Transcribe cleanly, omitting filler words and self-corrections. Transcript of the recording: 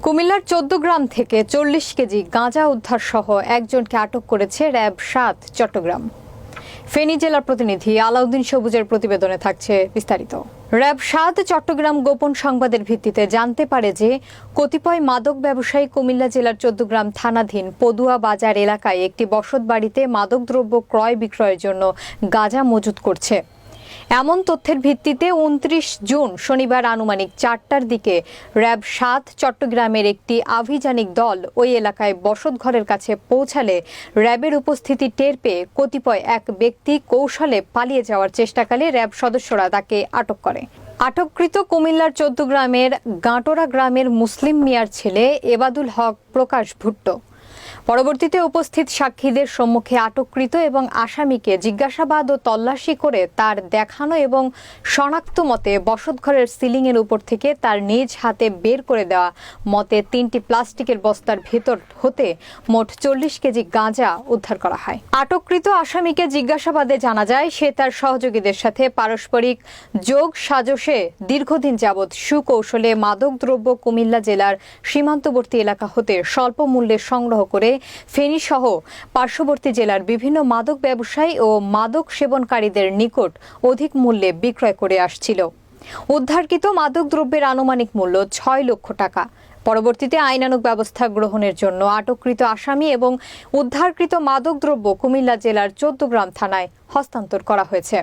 কুমিল্লার ১৪ গ্রাম থেকে ৪০ কেজি গাঁজা উদ্ধার সহ একজনকে আটক করেছে র্যাব ৭ চট্টগ্রাম। ফেনী জেলার প্রতিনিধি আলাউদ্দিন সবুজের প্রতিবেদনে থাকছে বিস্তারিত। র্যাব ৭ চট্টগ্রাম গোপন সংবাদের ভিত্তিতে জানতে পারে যে কতিপয় মাদক ব্যবসায়ী কুমিল্লা জেলার ১৪ গ্রাম থানাধীন পদুয়া বাজার এলাকায় একটি বসতবাড়িতে মাদকদ্রব্য ক্রয় বিক্রয়ের জন্য গাঁজা মজুত করছে। এমন তথ্যের ভিত্তিতে ২৯ জুন শনিবার আনুমানিক ৪টার দিকে র্যাব ৭ চট্টগ্রামের একটি আভিযানিক দল ওই এলাকায় বসতঘরের কাছে পৌঁছালে র্যাবের উপস্থিতি টের পেয়ে কতিপয় এক ব্যক্তি কৌশলে পালিয়ে যাওয়ার চেষ্টাকালে র্যাব সদস্যরা তাকে আটক করে। আটককৃত কুমিল্লার ১৪ গ্রামের গাঁটোরা গ্রামের মুসলিম মিয়ার ছেলে এবাদুল হক প্রকাশ ভুট্টো। পরবর্তীতে উপস্থিত সাক্ষীদের সম্মুখে আটককৃত এবং আসামিকে জিজ্ঞাসাবাদ ও তল্লাশি করে তার দেখানো এবং শনাক্ত মতে বসতঘরের সিলিংয়ের উপর থেকে তার নিজ হাতে বের করে দেওয়া মতে ৩টি প্লাস্টিকের বস্তার ভেতর হতে মোট ৪০ কেজি গাঁজা উদ্ধার করা হয়। আটককৃত আসামিকে জিজ্ঞাসাবাদে জানা যায় সে তার সহযোগীদের সাথে পারস্পরিক যোগ সাজশে দীর্ঘদিন যাবৎ সুকৌশলে মাদকদ্রব্য কুমিল্লা জেলার সীমান্তবর্তী এলাকা হতে স্বল্প মূল্যে সংগ্রহ করে ফেনী সহ পার্শ্ববর্তী জেলার বিভিন্ন মাদক ব্যবসায়ী ও মাদক সেবনকারীদের নিকট অধিক মূল্যে বিক্রয় করে আসছিল। উদ্ধারকৃত মাদক দ্রব্যের আনুমানিক মূল্য ৬ লক্ষ টাকা। পরবর্তীতে আইনানুগ ব্যবস্থা গ্রহণের জন্য আটককৃত আসামি এবং উদ্ধারকৃত মাদকদ্রব্য কুমিল্লা জেলার ১৪ গ্রাম থানায় হস্তান্তর করা হয়েছে।